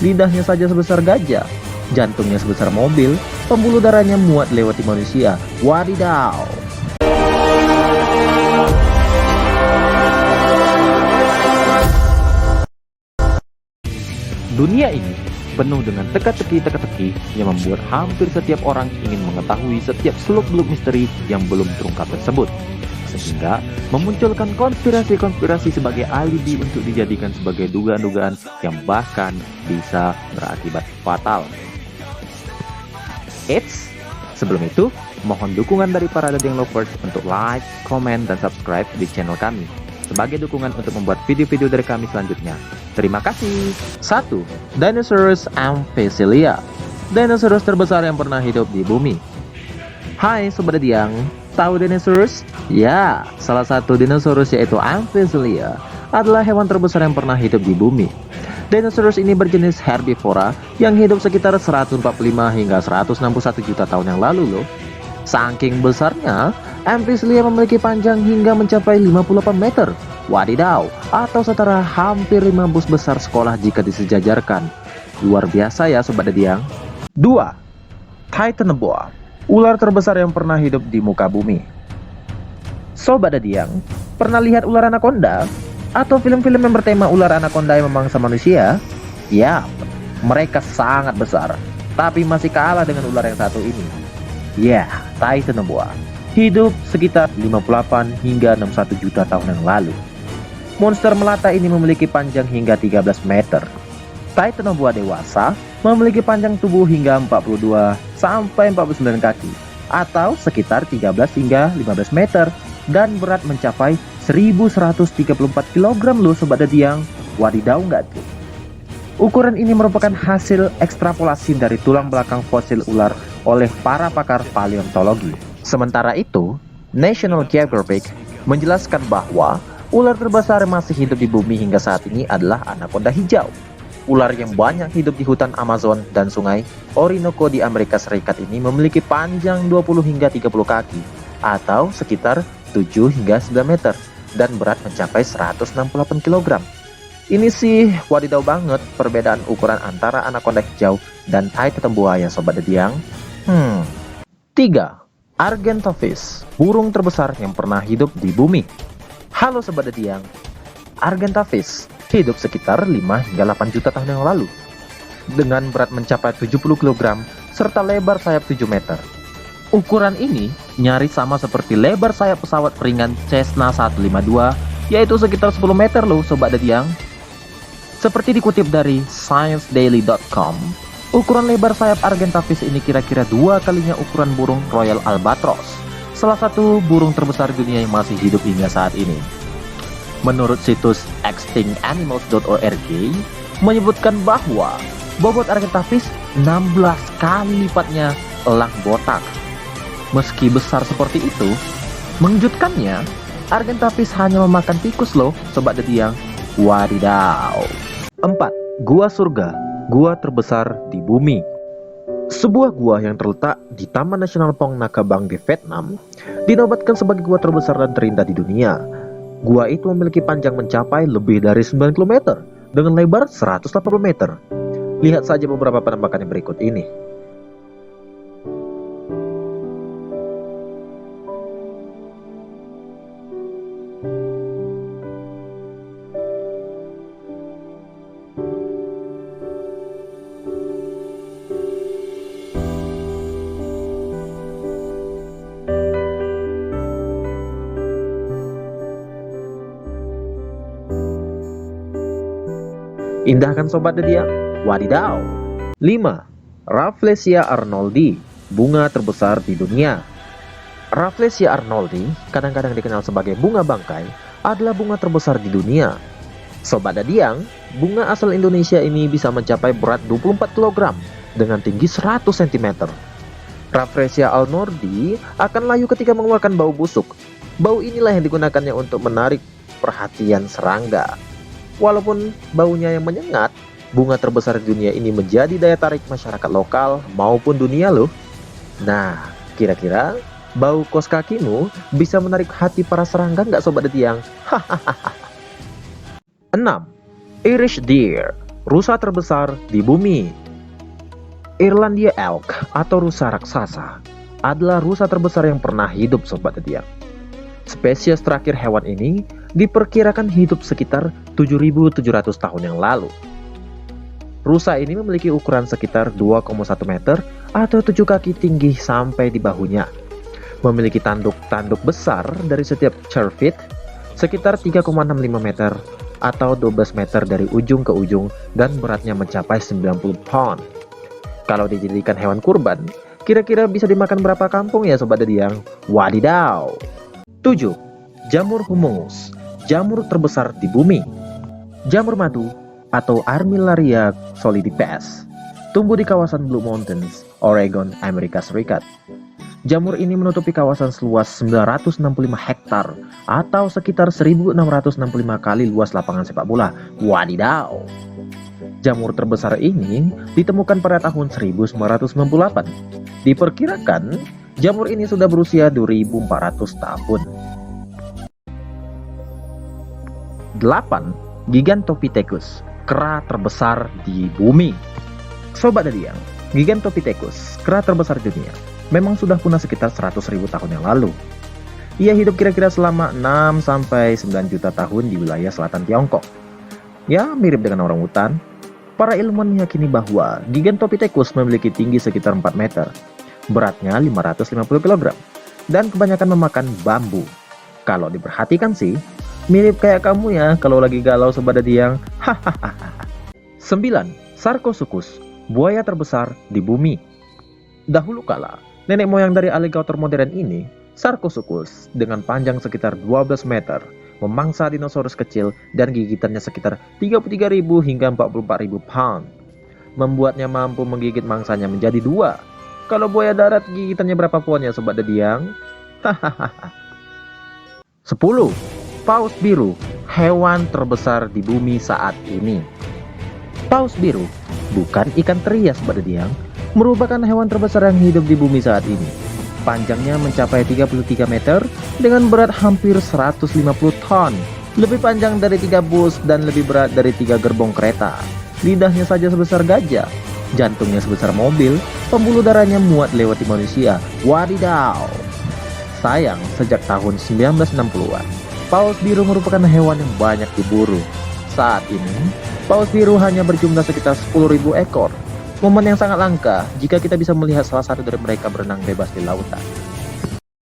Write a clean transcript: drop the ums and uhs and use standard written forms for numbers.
lidahnya saja sebesar gajah, jantungnya sebesar mobil, pembuluh darahnya muat lewati manusia. Wadidaw! Dunia ini penuh dengan teka-teki yang membuat hampir setiap orang ingin mengetahui setiap seluk-beluk misteri yang belum terungkap tersebut, sehingga memunculkan konspirasi-konspirasi sebagai alibi untuk dijadikan sebagai dugaan-dugaan yang bahkan bisa berakibat fatal. Eits, sebelum itu, mohon dukungan dari para Dadeng Lovers untuk like, komen, dan subscribe di channel kami sebagai dukungan untuk membuat video-video dari kami selanjutnya. Terima kasih. 1. Dinosaurus Amphicelia, dinosaurus terbesar yang pernah hidup di bumi. Hai Sobat Dadiang, tahu dinosaurus? Ya, salah satu dinosaurus yaitu Amphicelia adalah hewan terbesar yang pernah hidup di bumi. Dinosaurus ini berjenis herbivora yang hidup sekitar 145 hingga 161 juta tahun yang lalu loh. Saking besarnya, Amphicelia memiliki panjang hingga mencapai 58 meter. Wadidaw, atau setara hampir 5 bus besar sekolah jika disejajarkan. Luar biasa ya Sobat Dadiang. 2. Titanoboa, ular terbesar yang pernah hidup di muka bumi. Sobat Dadiang, pernah lihat ular anaconda? Atau film-film yang bertema ular anaconda yang memangsa manusia? Ya, mereka sangat besar, tapi masih kalah dengan ular yang satu ini. Ya, Titanoboa hidup sekitar 58 hingga 61 juta tahun yang lalu. Monster melata ini memiliki panjang hingga 13 meter. Titanoboa dewasa memiliki panjang tubuh hingga 42 sampai 49 kaki atau sekitar 13 hingga 15 meter dan berat mencapai 1134 kg loh Sobat Dadiang. Wadidaw nggak tuh? Ukuran ini merupakan hasil ekstrapolasi dari tulang belakang fosil ular oleh para pakar paleontologi. Sementara itu, National Geographic menjelaskan bahwa ular terbesar yang masih hidup di bumi hingga saat ini adalah anaconda hijau. Ular yang banyak hidup di hutan Amazon dan sungai Orinoco di Amerika Serikat ini memiliki panjang 20 hingga 30 kaki atau sekitar 7 hingga 9 meter dan berat mencapai 168 kg. Ini sih wadidaw banget perbedaan ukuran antara anaconda hijau dan Titanoboa ya Sobat Dadiang. 3. Argentavis, burung terbesar yang pernah hidup di bumi. Halo Sobat Dadiang, Argentavis hidup sekitar 5 hingga 8 juta tahun yang lalu dengan berat mencapai 70 kg serta lebar sayap 7 meter. Ukuran ini nyaris sama seperti lebar sayap pesawat ringan Cessna 152, yaitu sekitar 10 meter loh Sobat Dadiang. Seperti dikutip dari ScienceDaily.com, ukuran lebar sayap Argentavis ini kira-kira 2 kalinya ukuran burung Royal Albatros, salah satu burung terbesar dunia yang masih hidup hingga saat ini. Menurut situs extinctanimals.org menyebutkan bahwa bobot Argentavis 16 kali lipatnya elang botak. Meski besar seperti itu, mengejutkannya, Argentavis hanya memakan tikus loh Sobat Dadiang. Wadidaw. 4. Gua Surga, gua terbesar di bumi. Sebuah gua yang terletak di Taman Nasional Phong Nakabang di Vietnam dinobatkan sebagai gua terbesar dan terindah di dunia. Gua itu memiliki panjang mencapai lebih dari 9 km dengan lebar 180 meter. Lihat saja beberapa penampakan yang berikut ini. Indah kan Sobat Dadiang? Wadidaw. 5. Rafflesia arnoldi, bunga terbesar di dunia. Rafflesia arnoldi, kadang-kadang dikenal sebagai bunga bangkai, adalah bunga terbesar di dunia. Sobat Dadiang, bunga asal Indonesia ini bisa mencapai berat 24 kg dengan tinggi 100 cm. Rafflesia arnoldi akan layu ketika mengeluarkan bau busuk. Bau inilah yang digunakannya untuk menarik perhatian serangga. Walaupun baunya yang menyengat, bunga terbesar di dunia ini menjadi daya tarik masyarakat lokal maupun dunia loh. Nah, kira-kira bau kos kakimu bisa menarik hati para serangga nggak Sobat Dadiang? 6. Irish deer, Rusa terbesar di bumi. Irlandia elk atau rusa raksasa adalah rusa terbesar yang pernah hidup, Sobat Ediang. Spesies terakhir hewan ini diperkirakan hidup sekitar 7.700 tahun yang lalu. Rusa ini memiliki ukuran sekitar 2,1 meter atau 7 kaki tinggi sampai di bahunya. Memiliki tanduk besar dari setiap cervit sekitar 3,65 meter atau 12 meter dari ujung ke ujung dan beratnya mencapai 90 pound. Kalau dijadikan hewan kurban, kira-kira bisa dimakan berapa kampung ya Sobat Ediang? Wadidaw! 7. Jamur humungus, jamur terbesar di bumi. Jamur madu atau Armillaria solidipes tumbuh di kawasan Blue Mountains, Oregon, Amerika Serikat. Jamur ini menutupi kawasan seluas 965 hektar atau sekitar 1.665 kali luas lapangan sepak bola. Wadidaw! Jamur terbesar ini ditemukan pada tahun 1998. Diperkirakan jamur ini sudah berusia 2.400 tahun. 8. Gigantopithecus, kera terbesar di bumi. Sobat Ediang, Gigantopithecus, kera terbesar di dunia, memang sudah punah sekitar 100.000 tahun yang lalu. Ia hidup kira-kira selama 6-9 juta tahun di wilayah selatan Tiongkok. Ya, mirip dengan orangutan. Para ilmuwan meyakini bahwa Gigantopithecus memiliki tinggi sekitar 4 meter, beratnya 550 kg, dan kebanyakan memakan bambu. Kalau diperhatikan sih, mirip kayak kamu ya kalau lagi galau Sobat Ediang. Hahaha. 9. Sarcosuchus, buaya terbesar di bumi. Dahulu kala, nenek moyang dari aligator modern ini, Sarcosuchus, dengan panjang sekitar 12 meter, memangsa dinosaurus kecil dan gigitannya sekitar 33.000 hingga 44.000 pound. Membuatnya mampu menggigit mangsanya menjadi 2. Kalau buaya darat gigitannya berapa pound ya Sobat Ediang? Hahaha. 10. Paus biru, hewan terbesar di bumi saat ini. Paus biru, bukan ikan teri ya Sobat Ediang, merupakan hewan terbesar yang hidup di bumi saat ini. Panjangnya mencapai 33 meter dengan berat hampir 150 ton. Lebih panjang dari 3 bus dan lebih berat dari 3 gerbong kereta. Lidahnya saja sebesar gajah, jantungnya sebesar mobil, pembuluh darahnya muat lewati manusia. Wadidaw! Sayang, sejak tahun 1960-an, paus biru merupakan hewan yang banyak diburu. Saat ini, paus biru hanya berjumlah sekitar 10.000 ekor. Momen yang sangat langka jika kita bisa melihat salah satu dari mereka berenang bebas di lautan.